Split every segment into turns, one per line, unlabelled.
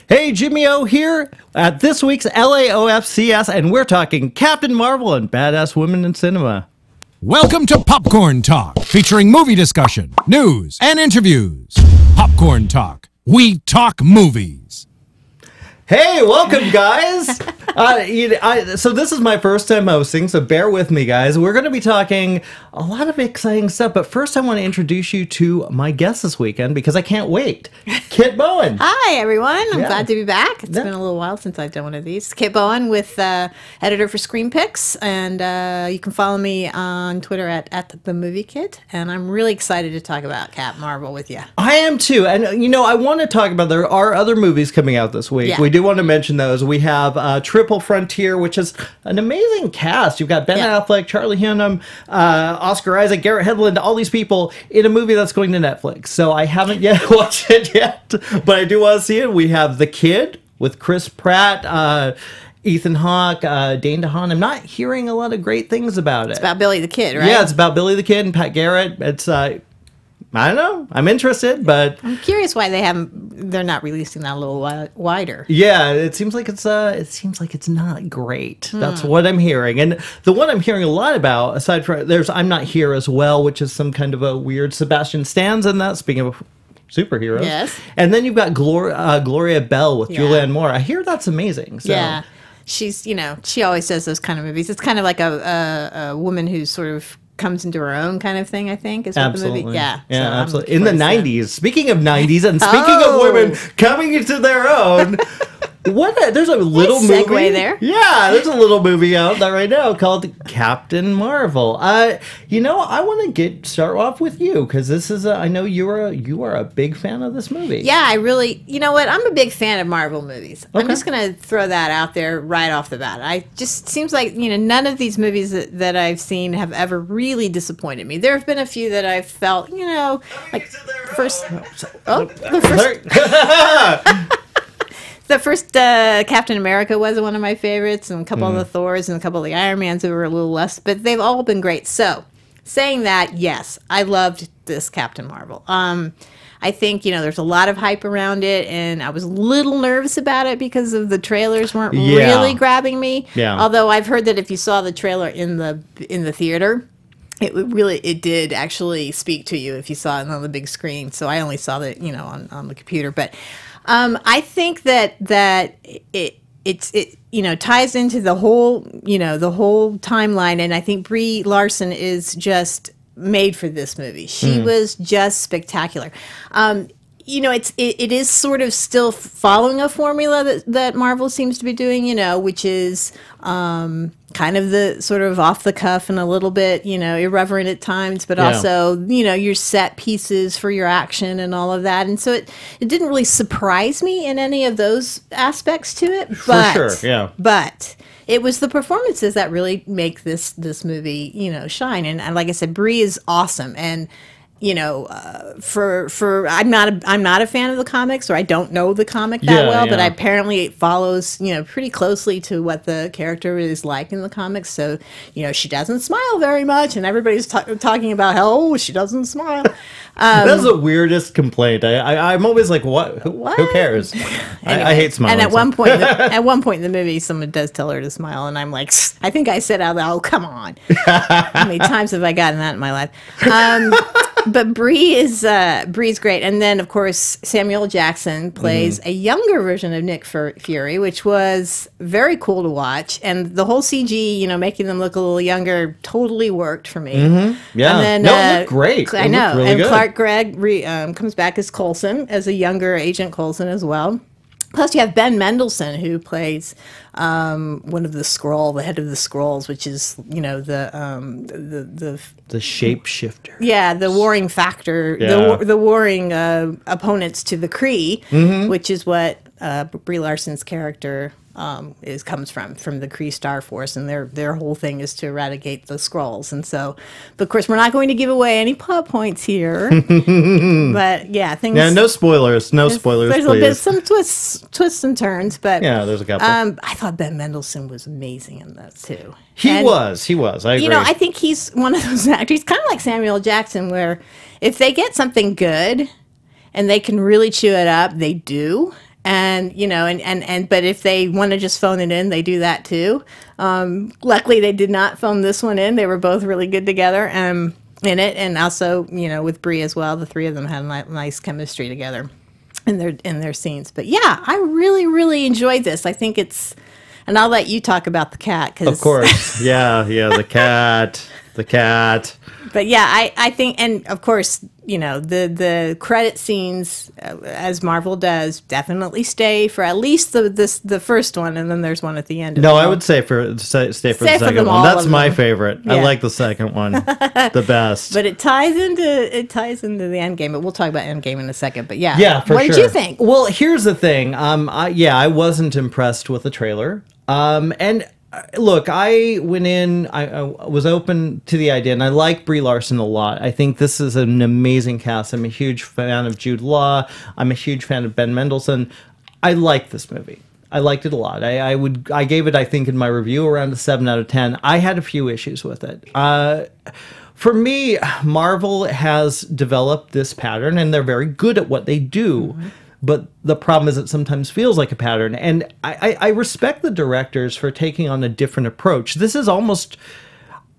Hey, Jimmy O here at this week's LAOFCS, and we're talking Captain Marvel and badass women in cinema.
Welcome to Popcorn Talk, featuring movie discussion, news, and interviews. Popcorn Talk. We talk movies.
Hey, welcome, guys. So this is my first time hosting, so bear with me, guys. We're going to be talking a lot of exciting stuff, but first I want to introduce you to my guest this weekend because I can't wait. Kit Bowen.
Hi, everyone. I'm glad to be back. It's been a little while since I've done one of these. Kit Bowen with editor for Screen Picks, and you can follow me on Twitter at the Movie Kit, and I'm really excited to talk about Cap Marvel with you.
I am too, and you know, I want to talk about, there are other movies coming out this week.
Yeah.
We do want to mention those. We have Triple Frontier, which is an amazing cast. You've got Ben Affleck, Charlie Hunnam, Oscar Isaac, Garrett Hedlund, all these people in a movie that's going to Netflix. So I haven't yet watched it yet, but I do want to see it. We have The Kid with Chris Pratt, Ethan Hawke, Dane DeHaan. I'm not hearing a lot of great things about it.
It's about Billy the Kid, right?
Yeah, it's about Billy the Kid and Pat Garrett. It's I don't know. I'm interested, but
I'm curious why they're not releasing that a little wider.
Yeah, it seems like it's not great. That's what I'm hearing. And the one I'm hearing a lot about, aside from there's I'm Not Here as Well, which is some kind of a weird Sebastian Stan's in that, speaking of superheroes.
Yes.
And then you've got Gloria Bell with Julianne Moore. I hear that's amazing. So.
Yeah. She's, she always does those kind of movies. It's kind of like a woman who sort of comes into her own kind of thing, I think, is what the movie. Yeah,
so absolutely.
In
the 90s. Speaking of 90s and speaking of women coming into their own, there's a little
nice segue
movie
there.
Yeah, there's a little movie out there right now called Captain Marvel. I want to start off with you because this is I know you are a big fan of this movie.
Yeah, I really, you know what? I'm a big fan of Marvel movies. Okay. I'm just going to throw that out there right off the bat. Seems like, none of these movies that I've seen have ever really disappointed me. There have been a few that I've felt, like the first Captain America was one of my favorites, and a couple of the Thors and a couple of the Iron Mans who were a little less, but they've all been great. So, saying that, yes, I loved this Captain Marvel. I think, there's a lot of hype around it, and I was a little nervous about it because of the trailers weren't really grabbing me. Yeah. Although I've heard that if you saw the trailer in the theater, it did actually speak to you if you saw it on the big screen. So I only saw that, on the computer, but I think that it ties into the whole timeline, and I think Brie Larson is just made for this movie. She was just spectacular. It is sort of still following a formula that Marvel seems to be doing, which is kind of the sort of off the cuff and a little bit, irreverent at times, but also, your set pieces for your action and all of that. And so it didn't really surprise me in any of those aspects to it. But,
for sure, yeah.
But it was the performances that really make this movie, shine. And like I said, Brie is awesome. And I'm not a fan of the comics, or I don't know the comic that well, but apparently it follows, pretty closely to what the character is like in the comics. So, she doesn't smile very much, and everybody's talking about how, she doesn't smile.
That's the weirdest complaint. I'm always like, what? Who cares? Anyway, I hate smiling.
And at one point in the movie, someone does tell her to smile, and I'm like, I think I said out loud, "Oh, come on." How many times have I gotten that in my life? But Brie's great. And then, of course, Samuel Jackson plays a younger version of Nick Fury, which was very cool to watch. And the whole CG, making them look a little younger, totally worked for me.
Yeah.
And then,
it looked great.
I know.
Really
and
good.
Clark Gregg comes back as Coulson, as a younger Agent Coulson as well. Plus, you have Ben Mendelsohn, who plays one of the Skrull, the head of the Skrulls, which is the
shapeshifter.
Yeah, the warring factor, the warring opponents to the Kree, which is what Brie Larson's character comes from the Kree Star Force, and their whole thing is to eradicate the Skrulls. And so, but of course, we're not going to give away any plot points here. But yeah, things.
Yeah, no spoilers. No spoilers.
There's
please.
a bit some twists and turns, but
yeah, there's a couple.
I thought Ben Mendelsohn was amazing in that too.
He was. I agree.
I think he's one of those actors. He's kind of like Samuel Jackson, where if they get something good and they can really chew it up, they do. And, you know, but if they want to just phone it in, they do that too. Luckily, they did not phone this one in. They were both really good together in it. And also, you know, with Brie as well, the three of them had nice chemistry together in their scenes. But yeah, I really, really enjoyed this. I think it's, and I'll let you talk about the cat.
Of course. Yeah, the cat. The cat.
But yeah, I think, and of course, you know, the credit scenes, as Marvel does, definitely stay for at least the first one, and then there's one at the end.
No, I would say stay for the second one. That's my favorite. Yeah. I like the second one the best.
But it ties into the end game. But we'll talk about end game in a second. But yeah,
for
what
sure.
did you think?
Well, here's the thing. I wasn't impressed with the trailer. And look, I went in, I was open to the idea, and I like Brie Larson a lot. I think this is an amazing cast. I'm a huge fan of Jude Law. I'm a huge fan of Ben Mendelsohn. I like this movie. I liked it a lot. I gave it, I think, in my review around a 7 out of 10. I had a few issues with it. For me, Marvel has developed this pattern, and they're very good at what they do. Mm-hmm. But the problem is it sometimes feels like a pattern. And I respect the directors for taking on a different approach. This is almost,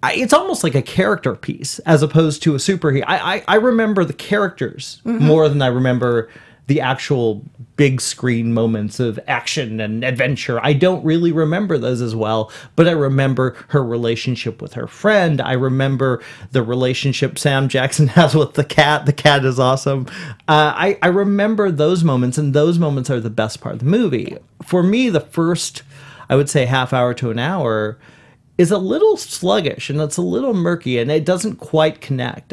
it's almost like a character piece as opposed to a superhero. I remember the characters more than I remember the actual big screen moments of action and adventure. I don't really remember those as well, but I remember her relationship with her friend. I remember the relationship Sam Jackson has with the cat. The cat is awesome. I remember those moments, and those moments are the best part of the movie. For me, the first, I would say, half hour to an hour is a little sluggish, and it's a little murky, and it doesn't quite connect.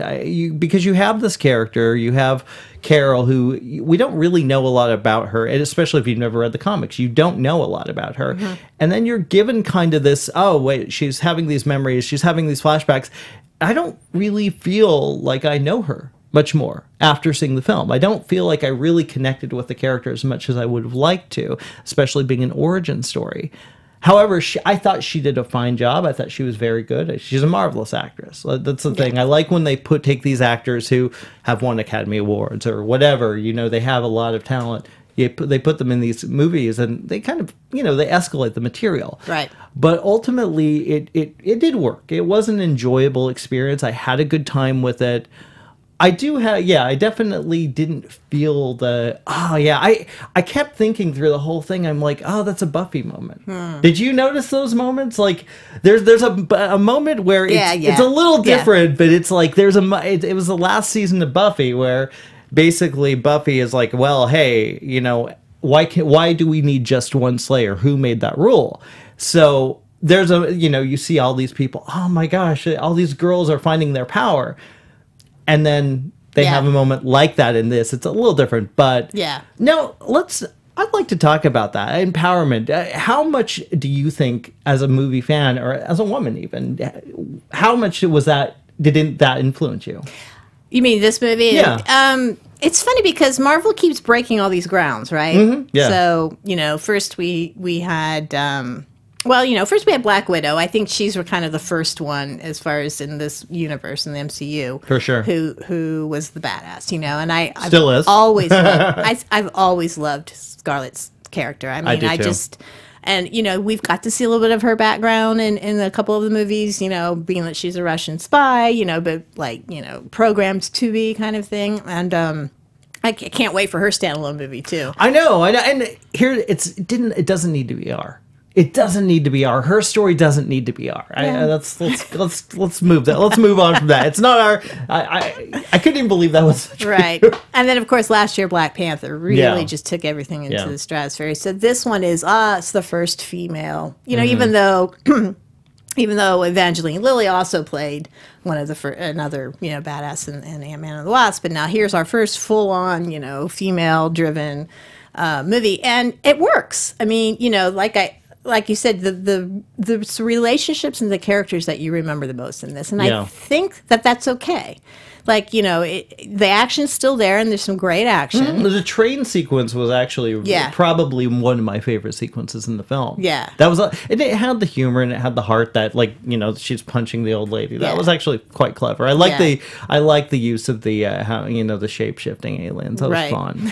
Because you have this character, you have Carol, who we don't really know a lot about her, and especially if you've never read the comics, you don't know a lot about her. Mm-hmm. And then you're given kind of this, oh, wait, she's having these memories, she's having these flashbacks. I don't really feel like I know her much more after seeing the film. I don't feel like I really connected with the character as much as I would have liked to, especially being an origin story. However, I thought she did a fine job. I thought she was very good. She's a marvelous actress. That's the thing. I like when they take these actors who have won Academy Awards or whatever. You know, they have a lot of talent. They put them in these movies, and they kind of, you know, they escalate the material.
Right.
But ultimately, it did work. It was an enjoyable experience. I had a good time with it. I definitely didn't feel I kept thinking through the whole thing, I'm like, oh, that's a Buffy moment. Did you notice those moments? Like, there's a moment where it's a little different, but it's like it was the last season of Buffy where basically Buffy is like, well, hey, you know, why do we need just one Slayer? Who made that rule? So there's you see all these people, oh my gosh, all these girls are finding their power. And then they have a moment like that in this. It's a little different, but no, I'd like to talk about that. Empowerment. How much do you think, as a movie fan, or as a woman even, how much did that influence you? You
mean this movie? Yeah. It's funny because Marvel keeps breaking all these grounds, right? Mm-hmm. Yeah. So, you know, first we had... first we had Black Widow. I think she's kind of the first one as far as in this universe in the MCU,
for sure,
who was the badass, you know. And I've always loved Scarlett's character. I mean, I just, and you know, we've got to see a little bit of her background in a couple of the movies, you know, being that she's a Russian spy, you know, but like, you know, programmed to be kind of thing, and I can't wait for her standalone movie too.
I know, and here it doesn't need to be R. It doesn't need to be R. Her story doesn't need to be R.
Yeah.
Let's move that. Let's move on from that. It's not R. I couldn't even believe that was such
right. And then of course last year Black Panther really just took everything into the stratosphere. So this one is it's the first female. You know, even though Evangeline Lilly also played one of another badass in Ant-Man and the Wasp, but now here's our first full on female driven movie, and it works. I mean, like you said, the relationships and the characters that you remember the most in this. And I think that's okay. Like, the action's still there, and there's some great action.
Mm-hmm. The train sequence was actually probably one of my favorite sequences in the film.
Yeah.
That was, and it had the humor, and it had the heart that, she's punching the old lady. That was actually quite clever. I like the use of the, the shape-shifting aliens. That was fun.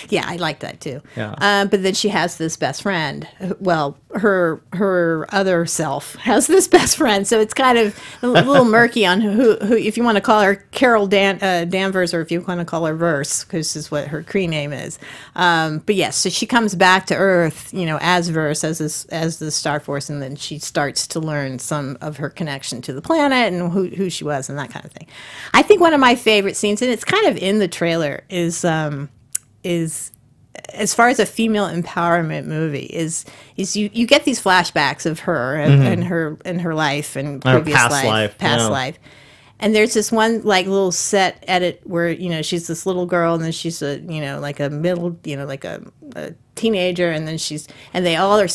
Yeah, I like that too.
Yeah.
But then she has this best friend. Well, her other self has this best friend, so it's kind of a little murky on who if you want to call her Carol Danvers, or if you want to call her Verse, because this is what her Cree name is. But yes, so she comes back to Earth, as Verse, as the Star Force, and then she starts to learn some of her connection to the planet and who she was and that kind of thing. I think one of my favorite scenes, and it's kind of in the trailer, is as far as a female empowerment movie is you get these flashbacks of her and her life and previous past life. And there's this one little set edit where she's this little girl, and then she's a a teenager, and then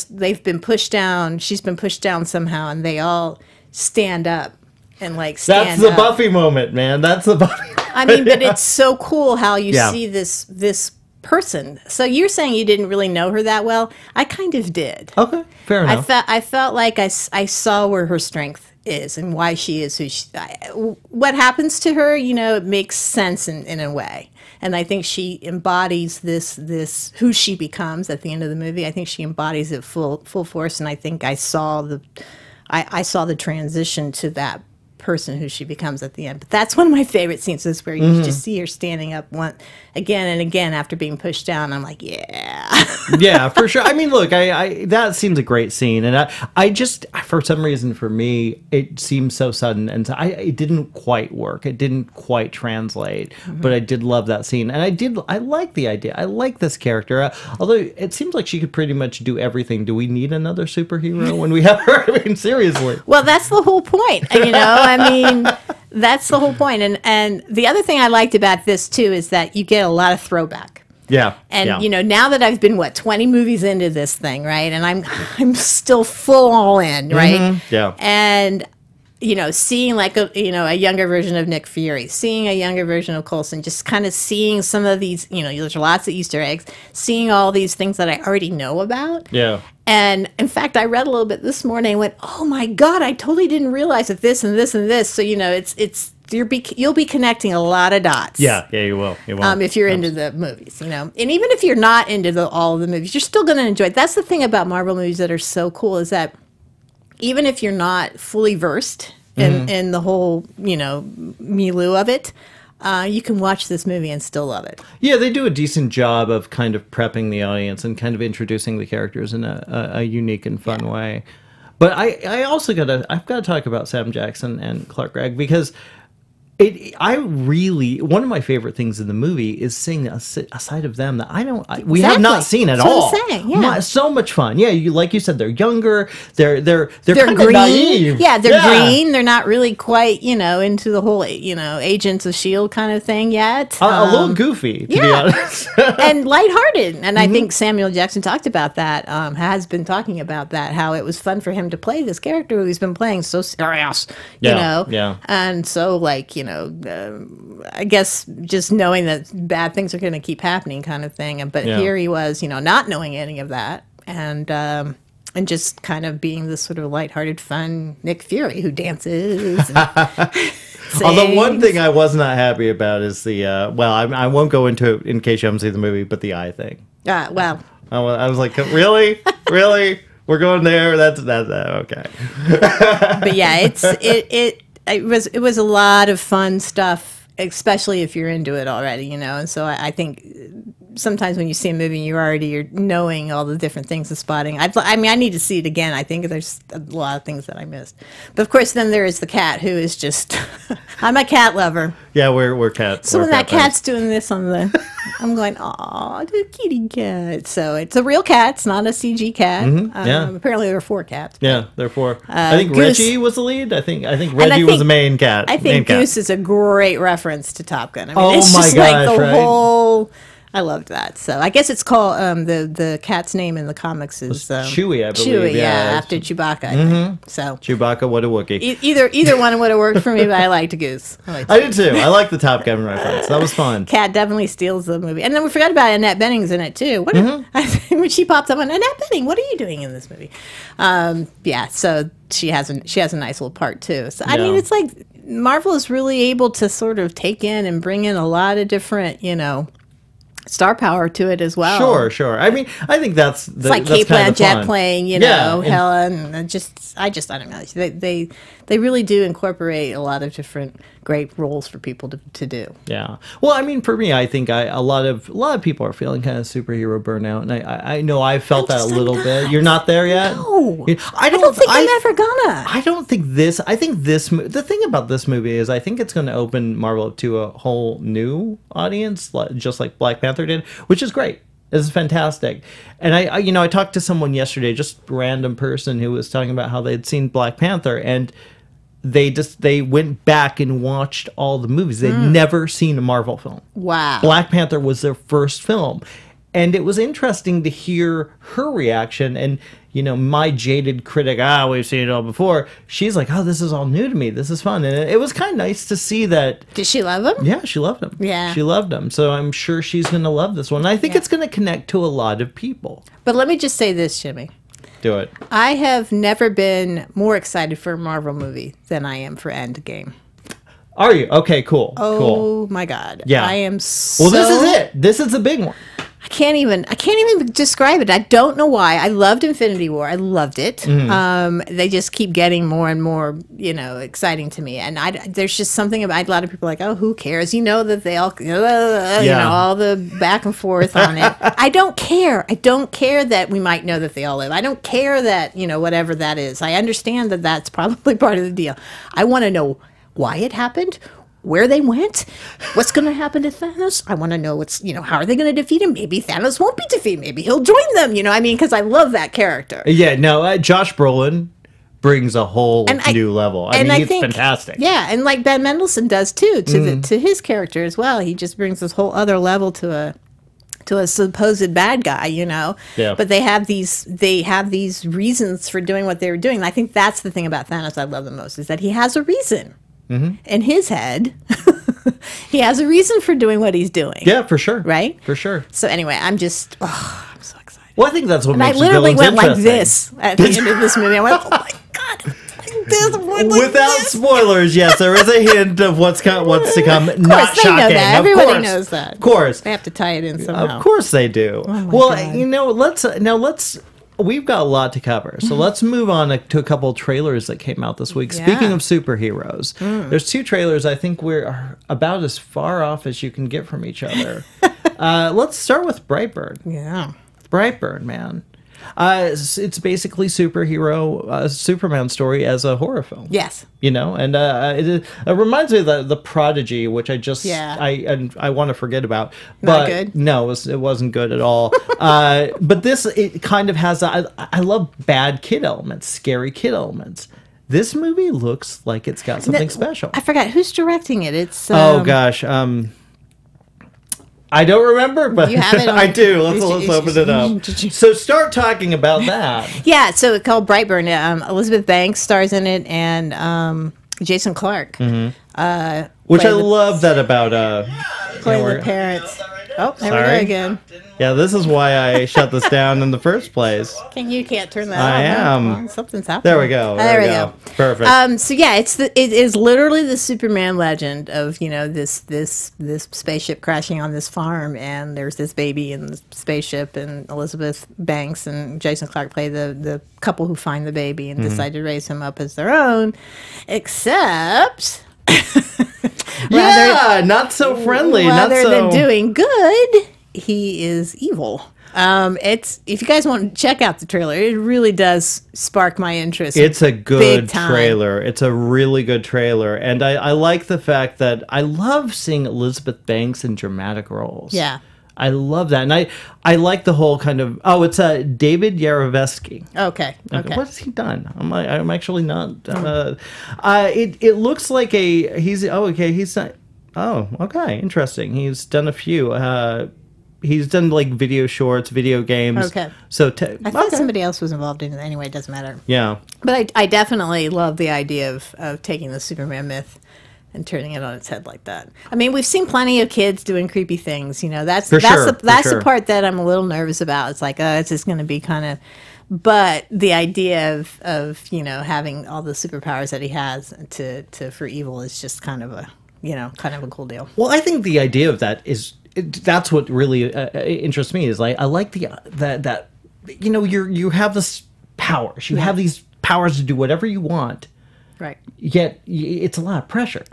they've been pushed down. She's been pushed down somehow, and they all stand up and stand
That's the
up.
Buffy moment, man. That's the Buffy moment.
I mean, but it's so cool how you see this person. So you're saying you didn't really know her that well. I kind of did.
Okay, fair enough.
I felt like I saw where her strength is and why she is who she. What happens to her, it makes sense in a way. And I think she embodies this who she becomes at the end of the movie. I think she embodies it full force, and I think I saw the transition to that person who she becomes at the end. But that's one of my favorite scenes, is where you just see her standing up again and again after being pushed down. I'm like, yeah.
Yeah, for sure. I mean, look, I that seems a great scene, and I just, for some reason, for me, it seems so sudden, and it didn't quite work. It didn't quite translate, but I did love that scene, and I like the idea. I like this character, although it seems like she could pretty much do everything. Do we need another superhero when we have her? I mean, seriously.
Well, that's the whole point, I mean, that's the whole point. And the other thing I liked about this, too, is that you get a lot of throwback.
Yeah.
And, now that I've been, 20 movies into this thing, right? And I'm still full all in, right?
Mm-hmm. Yeah.
And, seeing a younger version of Nick Fury, seeing a younger version of Coulson, just kind of seeing some of these, there's lots of Easter eggs, seeing all these things that I already know about.
Yeah.
And in fact, I read a little bit this morning and went, oh my God, I totally didn't realize that this and this and this. So, you'll be connecting a lot of dots.
Yeah, you will.
If you're into the movies, And even if you're not into all of the movies, you're still going to enjoy it. That's the thing about Marvel movies that are so cool, is that even if you're not fully versed in the whole, milieu of it, you can watch this movie and still love it.
Yeah, they do a decent job of kind of prepping the audience and kind of introducing the characters in a unique and fun way. But I also I've got to talk about Sam Jackson and Clark Gregg, because one of my favorite things in the movie is seeing a side of them that we have not seen at all.
That's what I'm saying, yeah.
So much fun. Yeah, like you said, they're younger. They're kind of
green.
naive.
Yeah, they're green. They're not really quite, into the whole, Agents of S.H.I.E.L.D. kind of thing yet.
A little goofy, to be honest.
And lighthearted. And I think Samuel Jackson talked about that, has been talking about that, how it was fun for him to play this character who he's been playing so serious, you know?
Yeah.
And so, I guess just knowing that bad things are going to keep happening kind of thing. But here he was, not knowing any of that. And just kind of being this sort of lighthearted, fun Nick Fury who dances and
Although one thing I was not happy about is the, I won't go into it in case you haven't seen the movie, but the eye thing.
Well.
I was like, really? Really? We're going there? That's okay.
But yeah, it was a lot of fun stuff, especially if you're into it already, And so I think sometimes when you see a movie, you're knowing all the different things and spotting. I need to see it again. I think there's a lot of things that I missed. But of course, then there is the cat, who is just, I'm a cat lover.
Yeah, we're cats.
So when that cat's doing this I'm going, aw, the kitty cat. So it's a real cat. It's not a CG cat. Apparently there are 4 cats.
Yeah, there are 4. I think
Goose,
Reggie was the lead. I think Reggie was the main cat.
I think Goose is a great reference to Top Gun. I mean,
oh
it's
my
just
gosh,
like the
right?
whole... I loved that. So I guess it's called the cat's name in the comics is
Chewie, I believe.
Chewie, yeah, after Chewbacca. I think. So
Chewbacca, what a Wookiee.
Either one would have worked for me, but I liked Goose.
I did too. I like the Top Gun reference. That was fun.
Cat definitely steals the movie, and then we forgot about Annette Bening's in it too. When she pops up on Annette Bening, what are you doing in this movie? So she has a nice little part too. So I mean, it's like Marvel is really able to sort of take in and bring in a lot of different, star power to it as well.
Sure. I mean, I think that's
it's like Kate Blanchett playing, Helen. And I don't know. They really do incorporate a lot of different great roles for people to do.
Yeah. Well, I mean, for me, I think a lot of people are feeling kind of superhero burnout, and I know I felt that a little bit. You're not there yet.
No, I don't think I'm ever gonna.
I don't think this. I think this. The thing about this movie is, I think it's going to open Marvel up to a whole new audience, just like Black Panther did, which is great. This is fantastic. And I talked to someone yesterday, just a random person, who was talking about how they'd seen Black Panther, and they went back and watched all the movies. They'd never seen a Marvel film.
Wow.
Black Panther was their first film. And it was interesting to hear her reaction. And, my jaded critic, we've seen it all before. She's like, this is all new to me. This is fun. And it was kind of nice to see that.
Did she love him?
Yeah, she loved him.
Yeah.
She loved him. So I'm sure she's going to love this one. And I think it's going to connect to a lot of people.
But let me just say this, Jimmy.
Do it.
I have never been more excited for a Marvel movie than I am for Endgame.
Are you? Okay, cool.
Oh my God.
Yeah.
I am so...
Well, this is it. This is the big one.
I can't even describe it. I don't know why. I loved Infinity War. I loved it. They just keep getting more and more, exciting to me. And there's just something about, a lot of people are like, oh, who cares? That they all, all the back and forth on it. I don't care. I don't care that we might know that they all live. I don't care that, whatever that is. I understand that that's probably part of the deal. I want to know why it happened, where they went, what's going to happen to Thanos. I want to know how are they going to defeat him? Maybe Thanos won't be defeated. Maybe he'll join them. Because I love that character.
Yeah, no, Josh Brolin brings a whole new level. I mean, he's fantastic.
Yeah, and like Ben Mendelsohn does too to his character as well. He just brings this whole other level to a supposed bad guy,
Yeah.
But they have these reasons for doing what they were doing. And I think that's the thing about Thanos I love the most, is that he has a reason. In his head, he has a reason for doing what he's doing.
Yeah, for sure.
Right?
For sure.
So anyway, I'm so excited.
Well, I think that's what makes
I literally went like
interesting.
this at the end of this movie. I went, oh my God. Like this,
without spoilers, yes, there is a hint of what's to come. Not shocking.
Know that. Everybody
course.
Knows that.
Of course.
They have to tie it in somehow.
Of course they do.
Oh
let's we've got a lot to cover, so let's move on to a couple of trailers that came out this week.
Yeah.
Speaking of superheroes, there's two trailers. I think we're about as far off as you can get from each other. Let's start with Brightburn.
Yeah.
Brightburn, man. It's basically Superman story as a horror film.
Yes.
And it reminds me of the Prodigy, which I want to forget about. But
not good?
No, it wasn't good at all. But it kind of has, I love bad kid elements, scary kid elements. This movie looks like it's got something special.
I forgot who's directing it. It's
oh gosh, I don't remember, but
you have it on,
I do. Let's open it up. So start talking about that.
Yeah, so it's called Brightburn. Elizabeth Banks stars in it, and Jason Clarke.
Which I love that about...
playing the parents. Oh, there we go again.
Yeah, this is why I shut this down in the first place.
You can't turn that
I
on.
am.
Well, something's happening.
There we go. There we go. Perfect.
So yeah, it is literally the Superman legend of this spaceship crashing on this farm, and there's this baby in the spaceship, and Elizabeth Banks and Jason Clarke play the couple who find the baby and decide to raise him up as their own, except.
Not so friendly.
Rather than doing good, he is evil. If you guys want to check out the trailer, it really does spark my interest.
It's a good trailer. It's a really good trailer. And I like the fact that I love seeing Elizabeth Banks in dramatic roles.
Yeah.
I love that. And I like the whole kind of... Oh, it's David Yarovesky.
Okay.
What has he done? I'm actually not... it looks like he's... Oh, okay. He's not... Oh, okay. Interesting. He's done a few... He's done like video shorts, video games.
Okay.
So
I thought somebody else was involved in it. Anyway, it doesn't matter.
Yeah.
But I definitely love the idea of taking the Superman myth and turning it on its head like that. I mean, we've seen plenty of kids doing creepy things. That's the part that I'm a little nervous about. It's like, it's just going to be kind of... But the idea of having all the superpowers that he has for evil is just kind of a cool deal.
Well, I think the idea of that is that's what really interests me is like I like that you know you have this powers, you have these powers to do whatever you want,
Right.
yet it's a lot of pressure.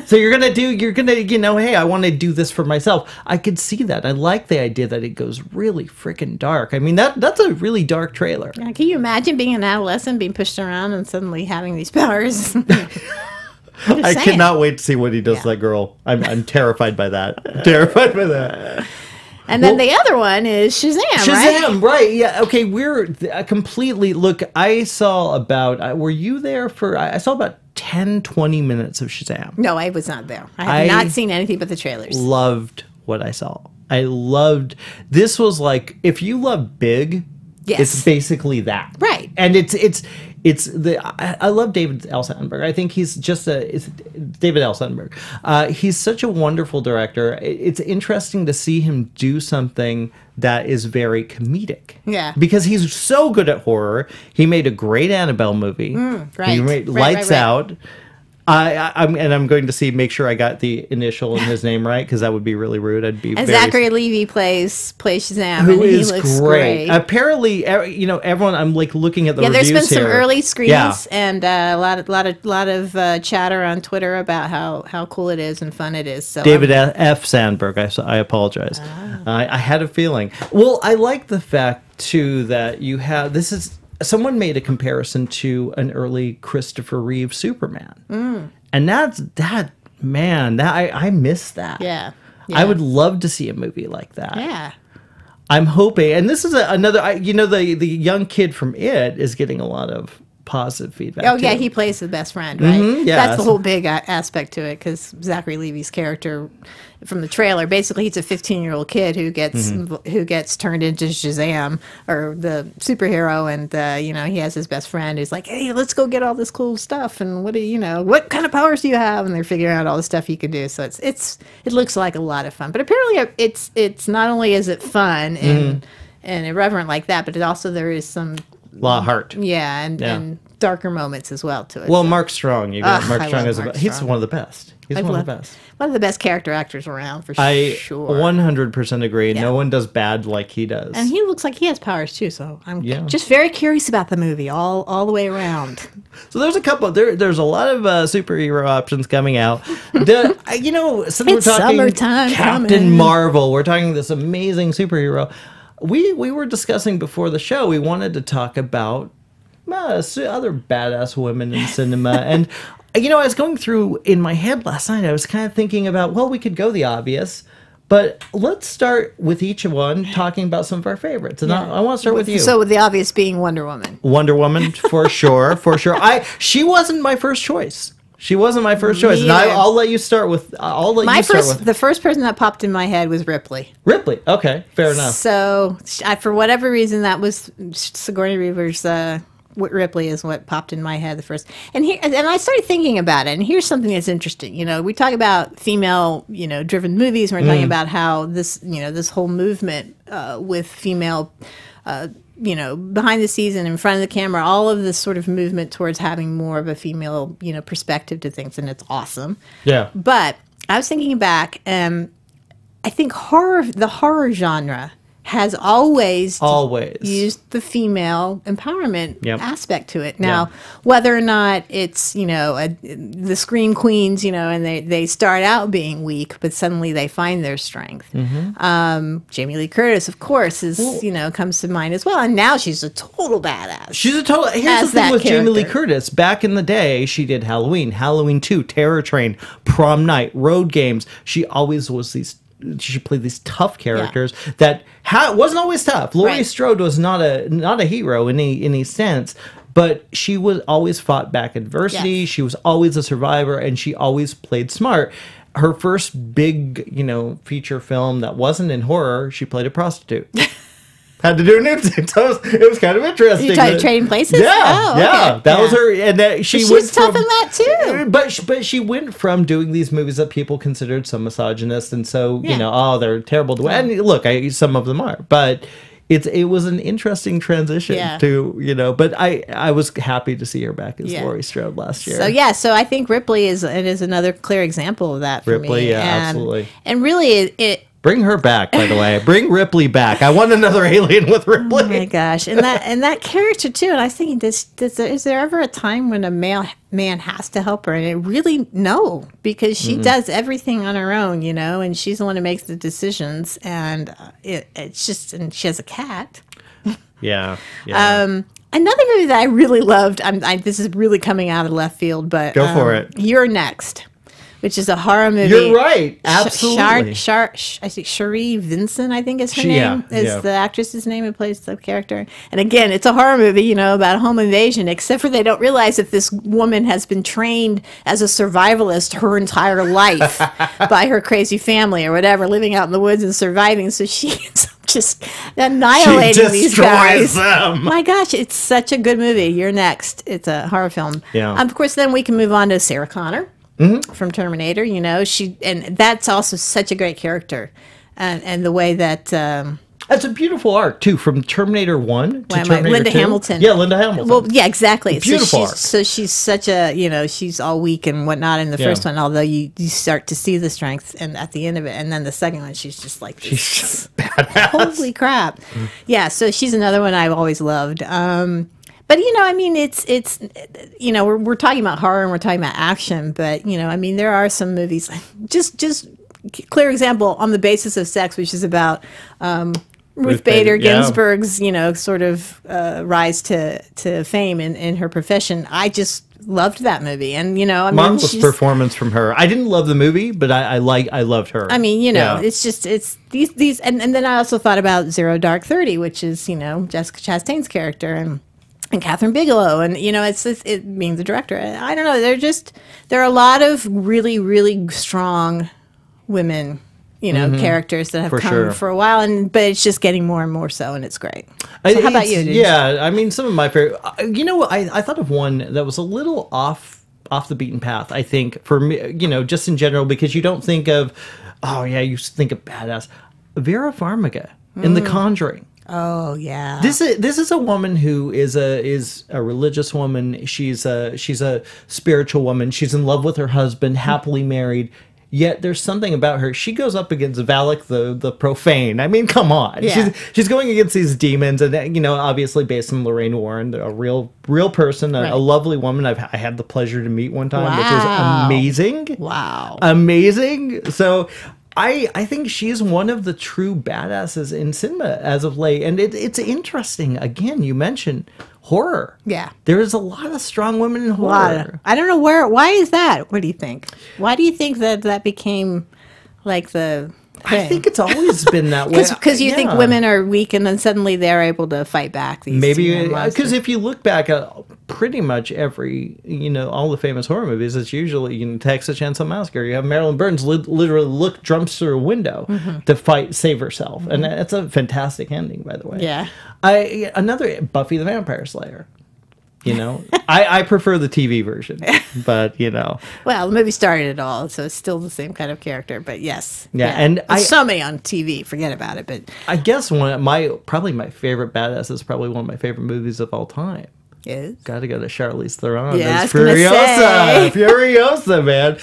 So you're gonna you know, hey, I want to do this for myself. I could see that. I like the idea that it goes really freaking dark. I mean, that's a really dark trailer.
Yeah, can you imagine being an adolescent, being pushed around, and suddenly having these powers?
I cannot wait to see what he does to that girl. I'm terrified by that. Terrified by that.
And then the other one is Shazam,
Shazam, right? Yeah. Okay, we're completely. Look, I saw about. Were you there for? I saw about 10, 20 minutes of Shazam.
No, I was not there. I have not seen anything but the trailers.
Loved what I saw. I loved. This was like if you love Big.
Yes.
It's basically that.
Right.
And I love David L. Sandberg. I think he's just it's David L. Sandberg. He's such a wonderful director. It's interesting to see him do something that is very comedic.
Yeah.
Because he's so good at horror. He made a great Annabelle movie.
Right.
He made Lights Out. I'm going to make sure I got the initial in his name right, because that would be really rude. I'd be.
And Zachary Levi plays Shazam,
who
and
is
he looks
great. Apparently, you know, everyone. I'm like looking at the reviews
there's been some early screens,
Yeah.
and a lot of chatter on Twitter about how cool it is and fun it is. So
David F. Sandberg. I apologize. I had a feeling. Well, I like the fact too that you have this is. Someone made a comparison to an early Christopher Reeve Superman. And I miss that.
Yeah.
I would love to see a movie like that.
Yeah.
I'm hoping, and this is another, you know, the young kid from It is getting a lot of positive feedback.
Oh, yeah,
too.
he plays the best friend, right?
Yeah.
That's the whole big aspect to it, because Zachary Levi's character from the trailer, basically he's a 15-year-old kid who gets turned into Shazam, or the superhero, and you know, he has his best friend who's like, hey, let's go get all this cool stuff, and what kind of powers do you have? And they're figuring out all the stuff you can do. So it looks like a lot of fun. But apparently it's not only is it fun and irreverent like that, but there is some
a lot of heart.
Yeah, and darker moments as well to it.
Well, Mark Strong, Mark Strong is he's one of the best. He's one of the best.
One of the best character actors around, for
I
sure.
100% agree. Yeah. No one does bad like he does.
And he looks like he has powers too, so I'm just very curious about the movie all the way around.
So there's a couple. There's a lot of superhero options coming out. Since we're talking
summertime
Captain Marvel, we're talking this amazing superhero. We were discussing before the show, we wanted to talk about other badass women in cinema. And, you know, I was going through in my head last night, I was kind of thinking about, well, we could go the obvious, but let's start with each one talking about some of our favorites. And I want to start with you.
So with the obvious being Wonder Woman.
Wonder Woman, for sure, for sure. She wasn't my first choice. She wasn't my first choice, and I'll let you start with. The
first person that popped in my head was Ripley.
Ripley, okay, fair enough.
So, for whatever reason, that was Sigourney Weaver's. Ripley is what popped in my head the first, and I started thinking about it. And here's something that's interesting. You know, we talk about female, driven movies. And we're talking about how this whole movement with female. Behind the scenes and in front of the camera, all of this sort of movement towards having more of a female, perspective to things, and it's awesome.
Yeah.
But I was thinking back, and I think the horror genre has always used the female empowerment aspect to it. Now, whether or not it's, the Scream Queens, and they start out being weak, but suddenly they find their strength. Jamie Lee Curtis, of course, comes to mind as well. And now she's a total badass.
Here's the thing with Jamie Lee Curtis. Back in the day, she did Halloween, Halloween 2, Terror Train, Prom Night, Road Games. She always was she played these tough characters that wasn't always tough. Laurie Strode was not a hero in any sense, but she was always fought back adversity. Yes. She was always a survivor, and she always played smart. Her first big, feature film that wasn't in horror, she played a prostitute. Had to do a nude scene. So it was kind of interesting.
You tried Trading Places?
Yeah,
okay.
That was her. And she was
tough in that too.
But she went from doing these movies that people considered so misogynist, and so they're terrible to. And look, some of them are, but it was an interesting transition to But I was happy to see her back as Laurie Strode last year.
So I think Ripley is another clear example of that for me.
Ripley, absolutely.
And really,
Bring her back, by the way. Bring Ripley back. I want another Alien with Ripley.
Oh my gosh, and that character too. And I was thinking, is there ever a time when a man has to help her? And it really no, because she does everything on her own, you know, and she's the one who makes the decisions. And it's just, and she has a cat.
Yeah.
Another movie that I really loved. This is really coming out of left field, but
go for it.
You're Next, which is a horror movie.
You're right. Absolutely.
I think Cherie Vincent, I think is her name, is the actress's name who plays the character. And again, it's a horror movie, you know, about a home invasion, except for they don't realize that this woman has been trained as a survivalist her entire life by her crazy family or whatever, living out in the woods and surviving. So she's just annihilating these guys.
Them.
My gosh, it's such a good movie. You're Next. It's a horror film.
Yeah.
Of course, then we can move on to Sarah Connor. From Terminator, you know, and that's also such a great character, and the way that
that's a beautiful arc too, from Terminator 1 to Terminator
Linda
2.
Hamilton.
Yeah, Linda Hamilton.
Well, yeah, exactly.
Beautiful arc.
So she's such a, you know, she's all weak and whatnot in the first one, although you start to see the strength and at the end of it, and then the second one she's just like this,
she's badass.
Holy crap! Yeah, so she's another one I've always loved. But, you know, I mean, it's you know, we're talking about horror and we're talking about action, but, you know, I mean, there are some movies, just clear example, On the Basis of Sex, which is about Ruth Bader Ginsburg's, you know, sort of rise to fame in her profession. I just loved that movie. And, you know, I mean,
marvelous performance from her. I didn't love the movie, but I loved her.
I mean, you know, it's just, it's these, and then I also thought about Zero Dark 30, which is, you know, Jessica Chastain's character, and Catherine Bigelow, and you know, it's it being the director. I don't know. There are a lot of really, really strong women, you know, characters that have come for a while, but it's just getting more and more so, and it's great. So how about you?
Yeah, I mean, some of my favorite. You know, I thought of one that was a little off the beaten path. I think for me, you know, just in general, because you don't think of, you think of badass Vera Farmiga in The Conjuring.
Oh yeah.
This is a woman who is a religious woman. She's a spiritual woman. She's in love with her husband, happily married. Yet there's something about her. She goes up against Valak the profane. I mean, come on.
Yeah.
She's going against these demons, and you know, obviously based on Lorraine Warren, a real person, a lovely woman. I had the pleasure to meet one time, which was amazing.
Wow.
Amazing. So I think she's one of the true badasses in cinema as of late. And it's interesting. Again, you mentioned horror.
Yeah.
There is a lot of strong women in horror.
I don't know why is that? What do you think? Why do you think that became like the thing?
I think it's always been that way.
Because you think women are weak and then suddenly they're able to fight back.
Maybe because if you look back at pretty much every, you know, all the famous horror movies, it's usually, you know, Texas Chainsaw Massacre. You have Marilyn Burns literally jumps through a window to save herself, and that's a fantastic ending, by the way.
Yeah.
Another Buffy the Vampire Slayer. You know, I prefer the TV version, but you know.
Well, the movie started it all, so it's still the same kind of character. But yes,
and
so many on TV. Forget about it. But
I guess probably my favorite badass is probably one of my favorite movies of all time.
Is
got to go to Charlize Theron.
Yeah,
Furiosa, man.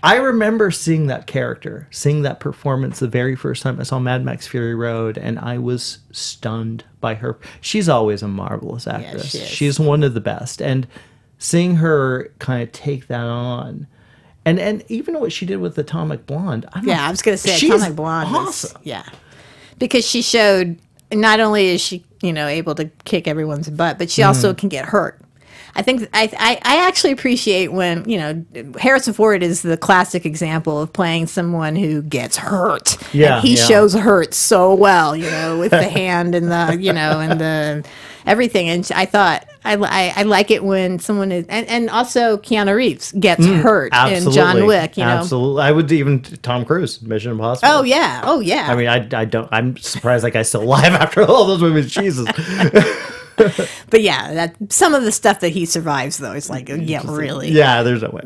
I remember seeing that character, seeing that performance the very first time I saw Mad Max Fury Road, and I was stunned by her. She's always a marvelous actress.
Yeah,
she's one of the best. And seeing her kind of take that on, and even what she did with Atomic Blonde.
I was going to say
she's
Atomic Blonde.
Awesome.
Because she showed not only is she, you know, able to kick everyone's butt, but she also can get hurt. I think I actually appreciate when, you know, Harrison Ford is the classic example of playing someone who gets hurt.
Yeah,
and he shows hurt so well, you know, with the hand and the, you know, and the everything. And I thought I like it when someone is, and also Keanu Reeves gets hurt in John Wick. You know,
absolutely. I would even Tom Cruise, Mission Impossible.
Oh yeah. I
mean, I don't. I'm surprised that guy's still alive after all those movies. Jesus.
But yeah, that some of the stuff that he survives though is like, really.
Yeah, there's no way.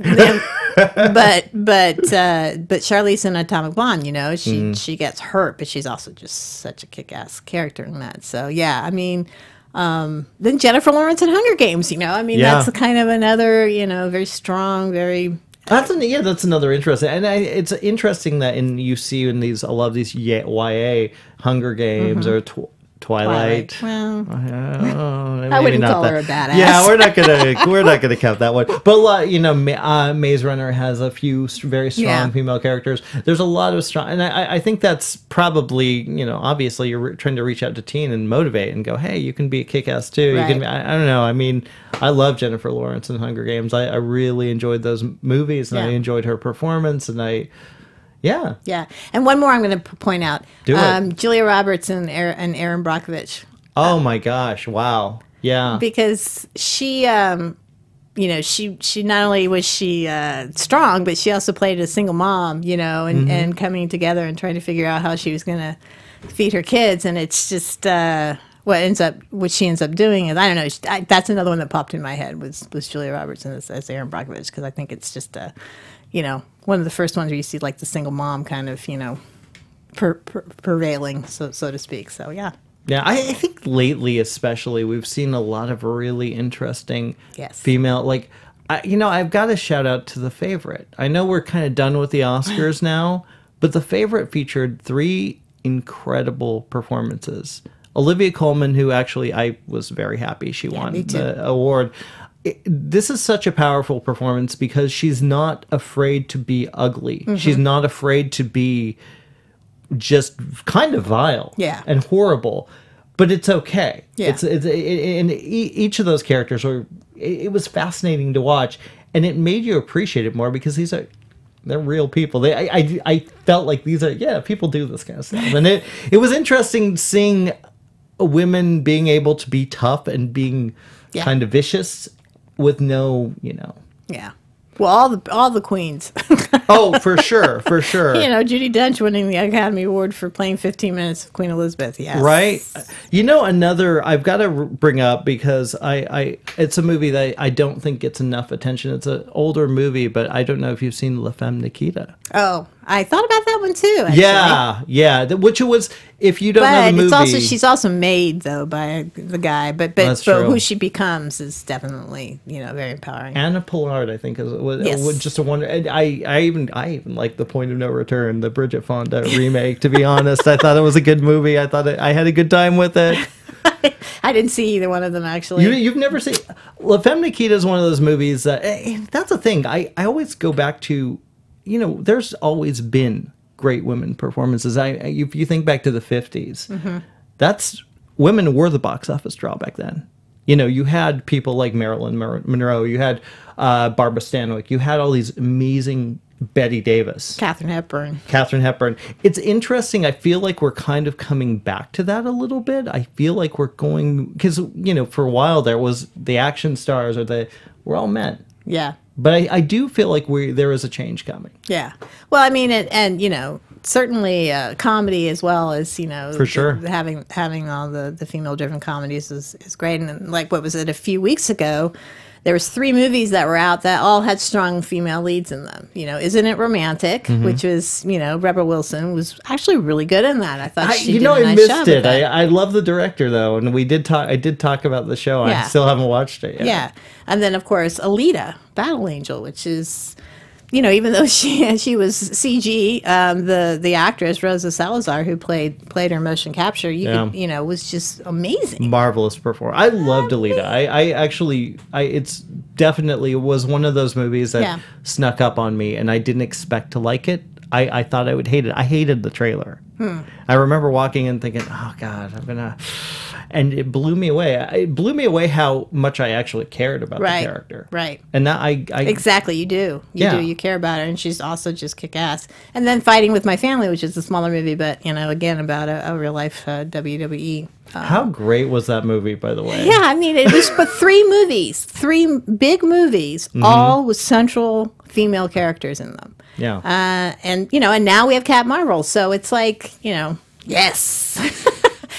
but Charlize in Atomic Blonde, you know, she gets hurt, but she's also just such a kick-ass character in that. So yeah, I mean, then Jennifer Lawrence in Hunger Games, you know, I mean, that's kind of another, you know, very strong, very
That's another interesting, and it's interesting that you see in these a lot of these YA Hunger Games or Twilight.
Well,
I
I wouldn't call her a badass.
Yeah, we're not gonna count that one. But Maze Runner has a few very strong female characters. There's a lot of strong, and I think that's probably obviously you're trying to reach out to teen and motivate and go, hey, you can be a kick-ass too.
Right.
You can. I don't know. I mean, I love Jennifer Lawrence in Hunger Games. I really enjoyed those movies, and I enjoyed her performance, and Yeah. Yeah.
And one more I'm going to point out.
Do it.
Julia Roberts and Erin Brockovich.
Oh my gosh. Wow. Yeah.
Because she, she not only was she strong, but she also played a single mom, and coming together and trying to figure out how she was going to feed her kids. And it's just what she ends up doing is, I don't know. That's another one that popped in my head was Julia Roberts as Erin Brockovich, because I think it's just one of the first ones where you see like the single mom kind of, prevailing, so to speak. So, yeah.
Yeah, I think lately especially we've seen a lot of really interesting female, I've got to shout out to The Favorite. I know we're kind of done with the Oscars now, but The Favorite featured 3 incredible performances. Olivia Colman, who actually I was very happy she won the award. This is such a powerful performance because she's not afraid to be ugly. She's not afraid to be just kind of vile and horrible, but it's okay. It's and each of those characters it was fascinating to watch, and it made you appreciate it more because they're real people. I felt like these are people do this kind of stuff, and it was interesting seeing women being able to be tough and being kind of vicious with no,
Well, all the queens.
Oh, for sure.
Judi Dench winning the Academy Award for playing 15 minutes of Queen Elizabeth. Yes.
Right. Another I've got to bring up because it's a movie that I don't think gets enough attention. It's an older movie, but I don't know if you've seen La Femme Nikita.
Oh, I thought about that one too. Actually.
Yeah. Which it was. If you don't know the movie,
she's also made though by the guy, but who she becomes is definitely very empowering.
Anna Pollard, I think, was just a wonder. And I even like The Point of No Return, the Bridget Fonda remake. To be honest, I thought it was a good movie. I thought I had a good time with it.
I didn't see either one of them actually.
You've never seen La Femme Nikita is one of those movies that that's a thing. I always go back to, there's always been great women performances. If you think back to the 50s, that's women were the box office draw back then. You had people like Marilyn Monroe, you had Barbara Stanwyck, you had all these amazing Betty Davis,
Katharine Hepburn.
It's interesting. I feel like we're kind of coming back to that a little bit. I feel like we're going because for a while there was the action stars we're all men.
Yeah.
But I do feel like there is a change coming.
Yeah. Well, I mean, and certainly comedy as well as,
for sure.
Having all the female-driven comedies is great. And like, what was it, a few weeks ago, there was 3 movies that were out that all had strong female leads in them. Isn't It Romantic, which was, Rebel Wilson was actually really good in that. I thought she did a nice
missed
job
it.
with it.
I love the director though, and I did talk about the show.
Yeah.
I still haven't watched it yet.
Yeah. And then of course Alita, Battle Angel, which is even though she was CG, the actress Rosa Salazar who played her motion capture, could, was just amazing.
Marvelous performance. I loved Alita. I actually it's definitely was one of those movies that snuck up on me, and I didn't expect to like it. I thought I would hate it. I hated the trailer. I remember walking in thinking, "Oh God, I'm gonna." And it blew me away. It blew me away how much I actually cared about the character.
Right.
And that I
exactly, you do. You care about her, and she's also just kick-ass. And then Fighting with My Family, which is a smaller movie, but, again, about a real-life WWE.
How great was that movie, by the way?
Yeah, I mean, it was but 3 movies, 3 big movies, all with central female characters in them.
Yeah.
And now we have Cat Marvel, so it's like, yes.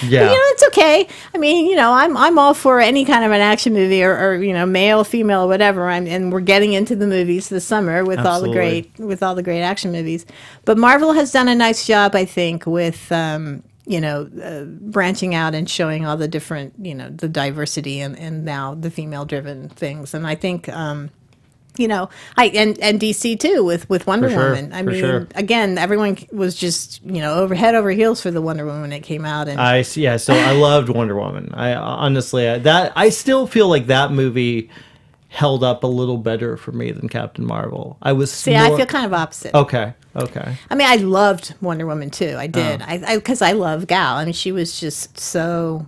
Yeah.
But, it's okay. I mean, I'm all for any kind of an action movie or male, female, whatever. And we're getting into the movies this summer with all the great action movies. But Marvel has done a nice job, I think, with branching out and showing all the different, the diversity and now the female-driven things. And I think and DC too with Wonder Woman. I mean, again, everyone was just over head over heels for the Wonder Woman when it came out. And
so I loved Wonder Woman. I honestly I still feel like that movie held up a little better for me than Captain Marvel. I feel kind of opposite.
Okay. I mean, I loved Wonder Woman too. I did. Because I love Gal. I mean, she was just so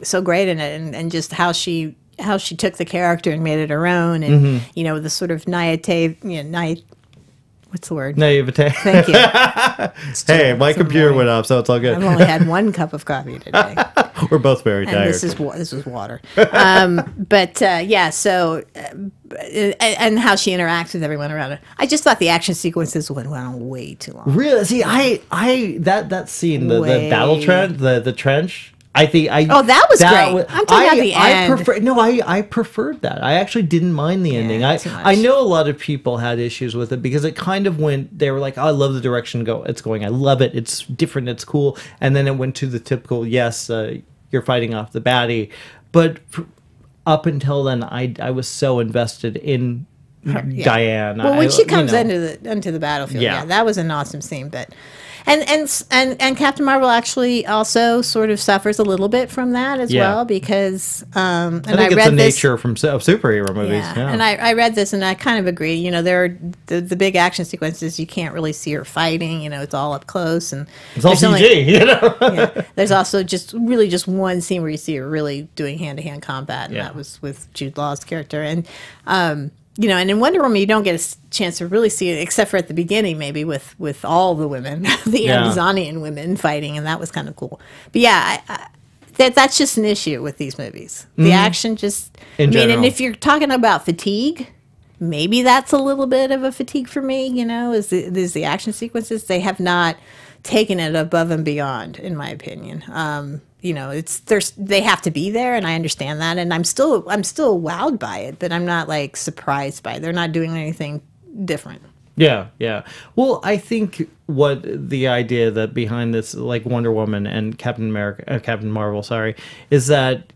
so great in it, and just how she took the character and made it her own, and the sort of what's the word?
Naivete.
Thank you.
Hey, my computer went off, so it's all good.
I've only had one cup of coffee today.
We're both very tired.
This is water. So and how she interacts with everyone around her. I just thought the action sequences went on way too long.
Really? See, I that scene, the battle trench, the trench. I think that
was great. I'm talking about the end.
I preferred that. I actually didn't mind the ending. I know a lot of people had issues with it because it kind of went. They were like, "Oh, I love the direction it's going. I love it. It's different. It's cool." And then it went to the typical, "Yes, you're fighting off the baddie." But up until then, I was so invested in Diane.
Well, when she comes into the battlefield, that was an awesome scene. But. And Captain Marvel actually also sort of suffers a little bit from that as well, because
I think it's the nature of superhero movies. Yeah.
And I read this and I kind of agree. There are the big action sequences, you can't really see her fighting. It's all up close, and
it's all CG.
There's also just one scene where you see her really doing hand-to-hand combat, and that was with Jude Law's character. And and in Wonder Woman, you don't get a chance to really see it, except for at the beginning, maybe with all the women, the Amazonian women fighting, and that was kind of cool. But that's just an issue with these movies. The action just, and if you're talking about fatigue, maybe that's a little bit of a fatigue for me. Is the action sequences, they have not taken it above and beyond, in my opinion. They have to be there, and I understand that, and I'm still wowed by it, but I'm not like surprised by it. They're not doing anything different.
Yeah. Well, I think what the idea that behind this, like Wonder Woman and Captain Marvel, is that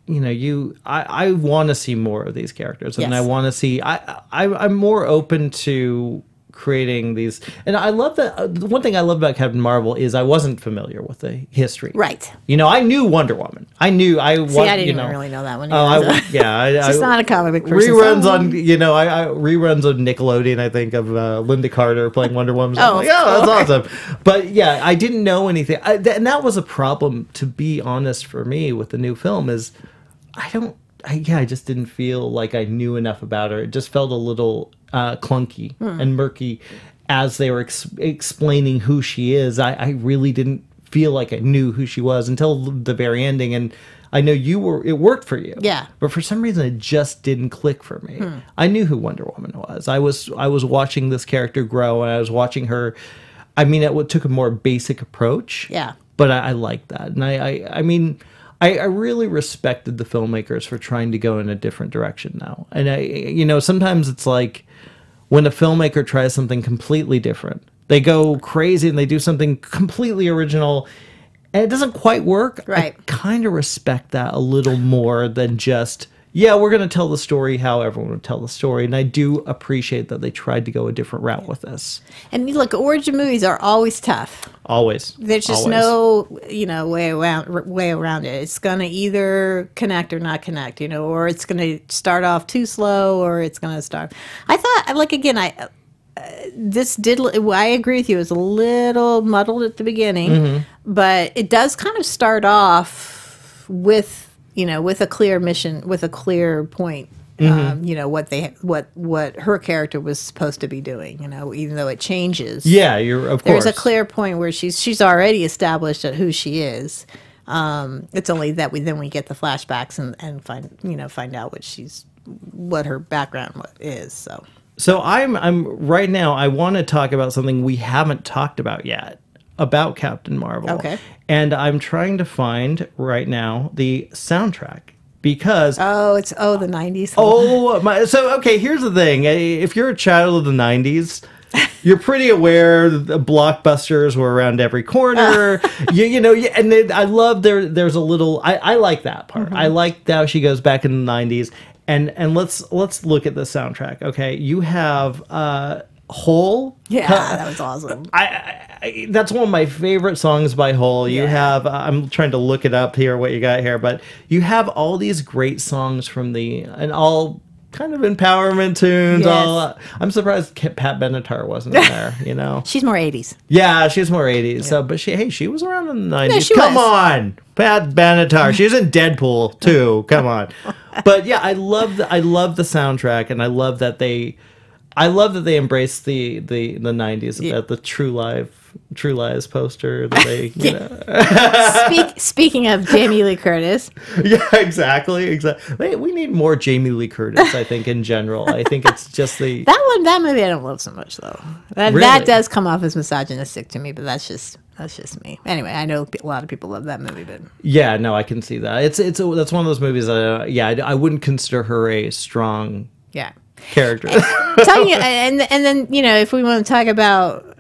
I want to see more of these characters, and I want to see. I'm more open to creating these, and I love that. The one thing I love about Captain Marvel is I wasn't familiar with the history.
Right.
I knew Wonder Woman. I didn't
even really know that one. It's just not a comic book person.
Reruns on reruns on Nickelodeon. I think of Linda Carter playing Wonder Woman. That's awesome. But I didn't know anything, and that was a problem, to be honest, for me with the new film. Is I just didn't feel like I knew enough about her. It just felt a little clunky and murky as they were explaining who she is. I really didn't feel like I knew who she was until the very ending. And I know it worked for you.
Yeah.
But for some reason, it just didn't click for me. I knew who Wonder Woman was. I was watching this character grow, and I was watching her. I mean, it took a more basic approach.
Yeah.
But I liked that. And I really respected the filmmakers for trying to go in a different direction now. And sometimes it's like when a filmmaker tries something completely different, they go crazy and they do something completely original and it doesn't quite work.
Right.
I kind of respect that a little more than just, we're going to tell the story how everyone would tell the story. And I do appreciate that they tried to go a different route with this.
And look, origin movies are always tough.
Always.
There's just no, way around it. It's going to either connect or not connect, or it's going to start off too slow, or it's going to start. I thought, I agree with you. It was a little muddled at the beginning, but it does kind of start off with a clear mission, with a clear point. What her character was supposed to be doing, even though it changes.
Yeah, of course.
There's a clear point where she's already established who she is. It's only that we get the flashbacks and find out what her background is.
So I'm right now. I want to talk about something we haven't talked about yet about Captain Marvel.
Okay.
And I'm trying to find right now the soundtrack. Because
the 90s.
Okay, here's the thing. If you're a child of the 90s, you're pretty aware that the blockbusters were around every corner. I love there's a little. I like that part. I like how she goes back in the 90s, And let's look at the soundtrack. Okay, you have Hole.
Yeah, that was awesome.
That's one of my favorite songs by Hole. You have I'm trying to look it up here what you got here, but you have all these great songs from and all kind of empowerment tunes.
Yes.
I'm surprised Pat Benatar wasn't in there. You know,
She's more 80s.
yeah, she's more 80s. So, but she was around in the 90s.
Yeah, she
Come
was.
on, Pat Benatar. She's in Deadpool too. Come on. But yeah, I love the soundtrack, and I love that they embraced the 90s at the True Lies poster that they, you know.
Speaking of Jamie Lee Curtis.
Yeah, exactly. We need more Jamie Lee Curtis, I think, in general. I think it's just
that movie I don't love so much though. That does come off as misogynistic to me, but that's just me. Anyway, I know a lot of people love that movie, but
yeah, no, I can see that. That's one of those movies that I wouldn't consider her a strong character.
And then, you know, if we want to talk about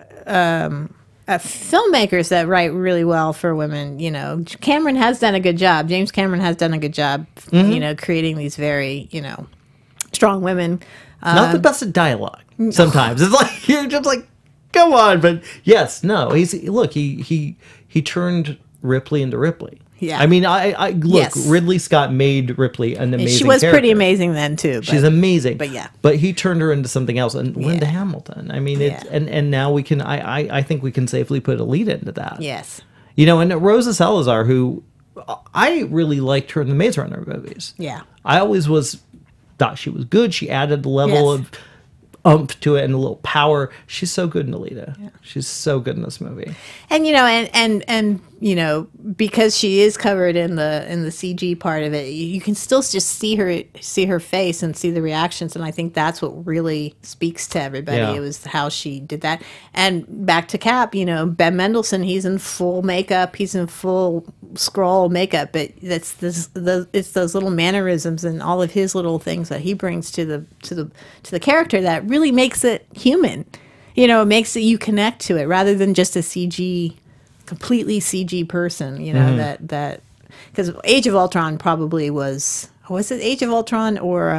filmmakers that write really well for women, you know, Cameron has done a good job. James Cameron has done a good job, you know, creating these very, you know, strong women.
Not the best at dialogue. Sometimes it's like you're just like, come on, but yes, no. He turned Ripley into Ripley.
Yeah.
I mean, I look. Yes. Ridley Scott made Ripley an amazing.
She was
character.
Pretty amazing then too.
She's amazing.
But yeah.
But he turned her into something else, and Linda Hamilton. I mean, and now we can. I think we can safely put Alita into that.
Yes.
You know, and Rosa Salazar, who I really liked her in the Maze Runner movies.
Yeah.
I always thought she was good. She added the level of oomph to it and a little power. She's so good in Alita. Yeah. She's so good in this movie.
And you know, and you know, because she is covered in the CG part of it, you can still just see her face and see the reactions, and I think that's what really speaks to everybody. Yeah. It was how she did that. And back to Cap, you know, Ben Mendelsohn, he's in full makeup, he's in full scroll makeup, but it's those little mannerisms and all of his little things that he brings to the character that really makes it human. You know, it makes it you connect to it rather than just a completely CG person. You know, that because Age of Ultron probably was it Age of Ultron or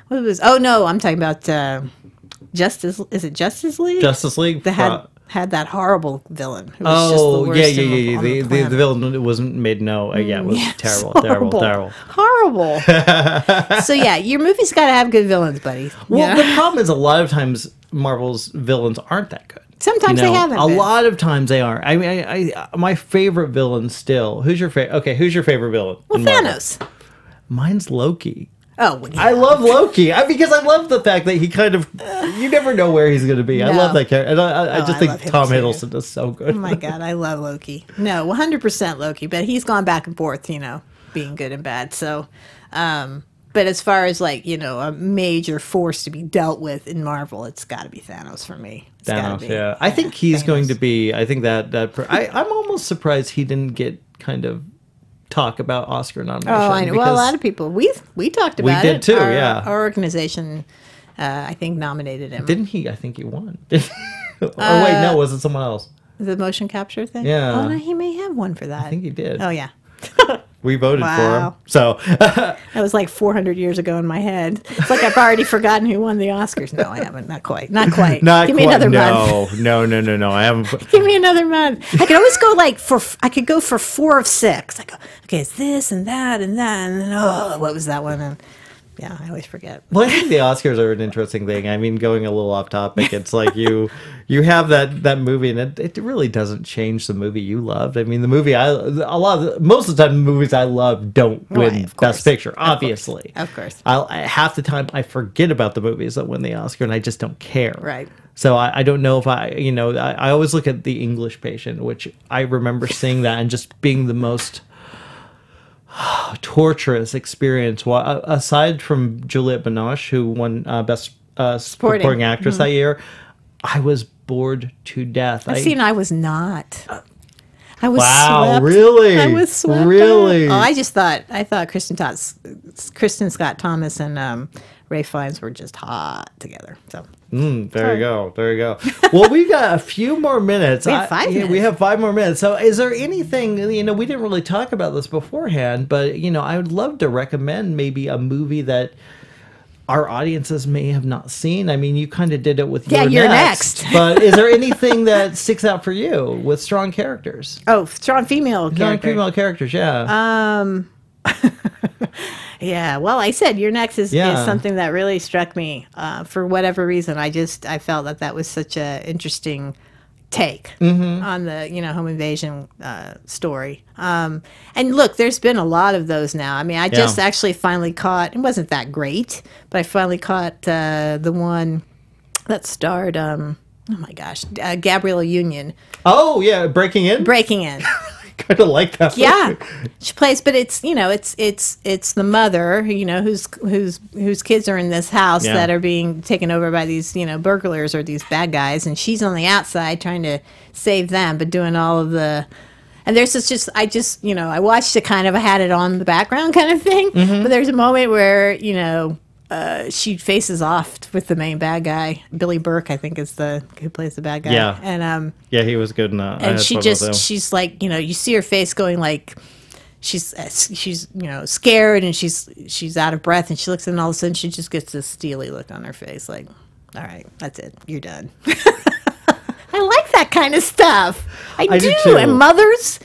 what was? Oh no, I'm talking about Justice. Is it Justice League?
Justice League
that had that horrible villain. Who was just the worst
The villain wasn't made. It was terrible.
Horrible. So yeah, your movie's got to have good villains, buddy.
Well, the problem is a lot of times Marvel's villains aren't that good.
Sometimes they haven't.
A lot of times they are. I mean, I my favorite villain still. Who's your favorite? Okay, who's your favorite villain?
Well, Thanos.
Mine's Loki.
Oh, well, yeah.
I love Loki because I love the fact that he kind of you never know where he's going to be. No. I love that character, and I just think Tom Hiddleston is so good.
Oh my god, I love Loki. No, 100% Loki, but he's gone back and forth, you know, being good and bad. So, but as far as like, you know, a major force to be dealt with in Marvel, it's got to be Thanos for me.
Thanos, yeah. I think he's going to be. I think I'm almost surprised he didn't get kind of talk about Oscar nomination.
Oh, I know. Well, a lot of people we talked about it.
We did too.
Our organization, I think, nominated him.
Didn't he? I think he won. Wait, no, was it someone else?
The motion capture thing.
Yeah.
Oh no, he may have one for that.
I think he did.
Oh yeah.
We voted for him. So
that was like 400 years ago in my head. It's like I've already forgotten who won the Oscars. No, I haven't. Not quite. Give me another month.
No. I haven't.
Give me another month. I could always go I could go for 4 of 6. I go, okay, it's this and that and that. And then, what was that one? And yeah, I always forget.
Well, I think the Oscars are an interesting thing. I mean, going a little off topic, it's like you have that movie, and it really doesn't change the movie you loved. I mean, the movie most of the time, the movies I love don't win Best Picture. Obviously,
of course.
Half the time I forget about the movies that win the Oscar, and I just don't care.
Right.
So I don't know if I always look at The English Patient, which I remember seeing that and just being the most torturous experience. Well, aside from Juliette Binoche, who won Best Supporting Actress that year, I was bored to death.
I was not. I was
swept.
Really? I was swept.
Really?
Oh, I thought Kristen Scott Thomas and Ray Fiennes were just hot together. So
There you go. There you go. Well, we got a few more minutes.
We have 5 minutes.
We have 5 more minutes. So is there anything, we didn't really talk about this beforehand, but, I would love to recommend maybe a movie that our audiences may have not seen. I mean, you kind of did it with You're Next. But is there anything that sticks out for you with strong characters?
Oh, strong female characters.
Strong female characters, yeah.
Yeah, well, I said You're Next is something that really struck me. For whatever reason, I felt that was such a interesting take on the home invasion story. And look, there's been a lot of those now. I mean, I just actually finally caught. It wasn't that great, but I finally caught the one that starred. Oh my gosh, Gabrielle Union.
Oh yeah, Breaking In. Kind of like that.
Yeah, she plays, but it's it's the mother, whose kids are in this house that are being taken over by these burglars or these bad guys, and she's on the outside trying to save them, but doing all of the. And there's I watched it kind of, I had it on the background kind of thing, but there's a moment where she faces off with the main bad guy. Billy Burke, I think, is who plays the bad guy.
Yeah,
and
he was good in that.
And she's like, you see her face going like, she's scared and she's out of breath, and she looks, and all of a sudden she just gets this steely look on her face, like, all right, that's it, you're done. I like that kind of stuff. I do too. And mothers,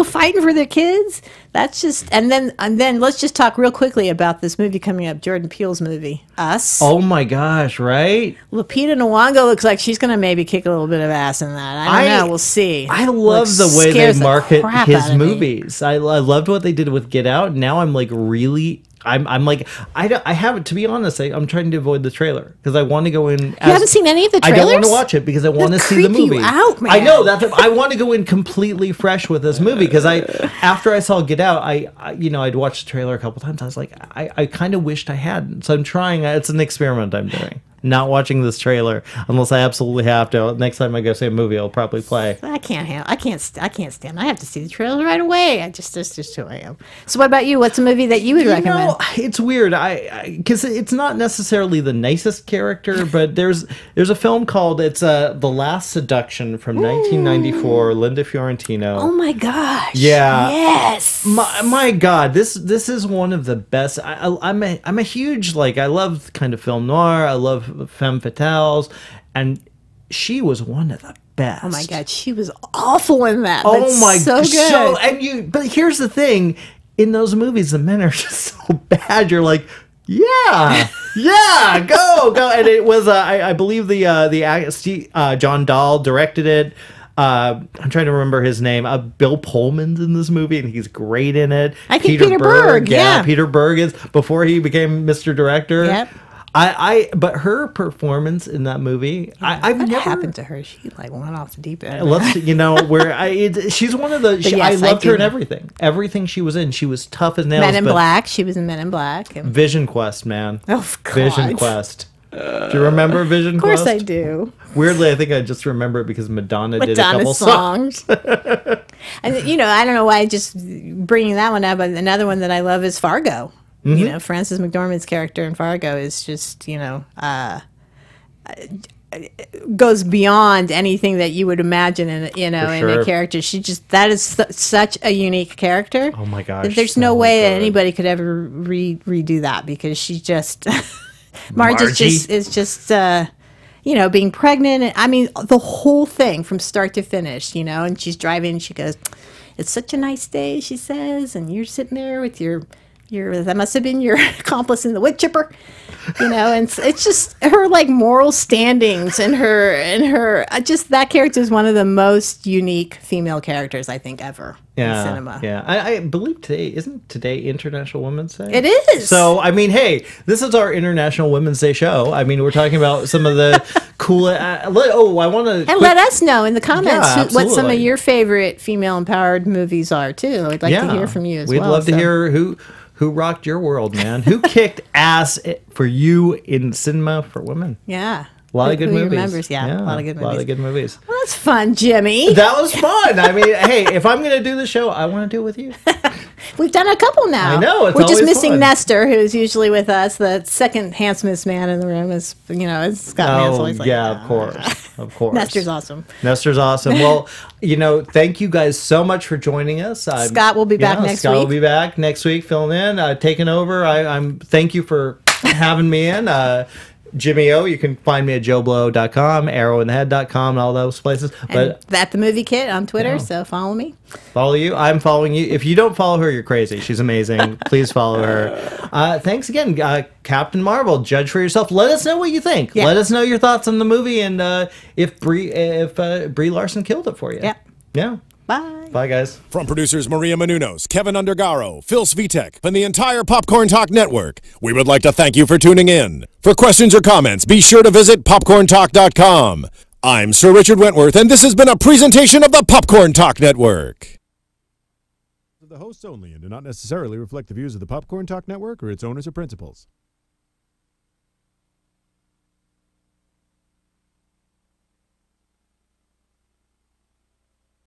fighting for their kids. That's just, and then let's just talk real quickly about this movie coming up, Jordan Peele's movie, Us.
Oh my gosh, right?
Lupita Nyong'o looks like she's going to maybe kick a little bit of ass in that. I don't know. We'll see.
I love the way they market his movies. I loved what they did with Get Out. Now I'm like really... I'm like, I haven't, to be honest, I'm trying to avoid the trailer because I want to go in.
You haven't seen any of the trailers?
I don't want to watch it because I want to see the movie.
You out, man.
I know I want to go in completely fresh with this movie because after I saw Get Out, I'd watched the trailer a couple times. I was like, I kind of wished I hadn't. So I'm trying. It's an experiment I'm doing. Not watching this trailer unless I absolutely have to. Next time I go see a movie, I'll probably play.
I can't stand. I have to see the trailer right away. That's just who I am. So what about you? What's a movie that you would recommend?
It's weird. Because it's not necessarily the nicest character, but there's a film called The Last Seduction from 1994. Linda Fiorentino.
Oh my gosh.
Yeah.
Yes.
My God. This is one of the best. I'm a huge I love kind of film noir. I love femme fatales, and she was one of the best.
Oh my God, she was awful in that.
Oh my,
so good.
But here's the thing: in those movies, the men are just so bad. You're like, yeah, go, and it was I believe the John Dahl directed it. I'm trying to remember his name. Bill Pullman's in this movie, and he's great in it.
I think Peter Berg. Yeah,
Peter Berg is before he became Mr. Director.
Yep.
But her performance in that movie, I've never
happened to her. She went off the deep end.
She's one of the. I loved her in everything. Everything she was in, she was tough as nails.
Men in Black. She was in Men in Black.
Vision Quest, man.
Oh God.
Vision Quest. Do you remember Vision Quest?
Of course I do.
Weirdly, I think I just remember it because Madonna did a couple songs.
And I don't know why. Just bringing that one up, but another one that I love is Fargo. Frances McDormand's character in Fargo is just, goes beyond anything that you would imagine in a character. That is such a unique character.
Oh my gosh.
There's no way that anybody could ever redo that because she just, Margie is just, being pregnant. I mean, the whole thing from start to finish, and she's driving and she goes, "It's such a nice day," she says, and you're sitting there with your that must have been your accomplice in the wood chipper, and it's just her moral standings and her just that character is one of the most unique female characters I think ever in cinema.
Yeah, I believe isn't today International Women's Day?
It is.
So I mean, hey, this is our International Women's Day show. I mean, we're talking about some of the cool. I want to
let us know in the comments what some of your favorite female empowered movies are too. I'd like to hear from you as well.
We'd love to hear who rocked your world, man? Who kicked ass for you in cinema for women?
Yeah.
A lot of good movies.
Remembers, yeah, a lot of good movies.
A lot of good movies.
Well, that's fun, Jimmy.
That was fun. I mean, hey, if I'm going to do the show, I want to do it with you.
We've done a couple now.
I know, it's
we're just
always
missing
fun.
Nestor, who's usually with us. The second handsomest man in the room is, it's Scott Menzel. He's like,
yeah, of course.
Nestor's awesome.
Nestor's awesome. Well, thank you guys so much for joining us.
Scott will be back next week.
Scott will be back next week, filling in, taking over. Thank you for having me in. Jimmy O, you can find me at joeblow.com, arrowinthehead.com, and all those places. But
at the Movie Kit on Twitter, so follow me.
Follow you. I'm following you. If you don't follow her, you're crazy. She's amazing. Please follow her. Thanks again, Captain Marvel. Judge for yourself. Let us know what you think.
Yeah.
Let us know your thoughts on the movie and if Brie Larson killed it for you.
Yeah.
Yeah.
Bye.
Bye, guys.
From producers Maria Menounos, Kevin Undergaro, Phil Svitek, and the entire Popcorn Talk Network, we would like to thank you for tuning in. For questions or comments, be sure to visit popcorntalk.com. I'm Sir Richard Wentworth, and this has been a presentation of the Popcorn Talk Network.
The hosts only and do not necessarily reflect the views of the Popcorn Talk Network or its owners or principals.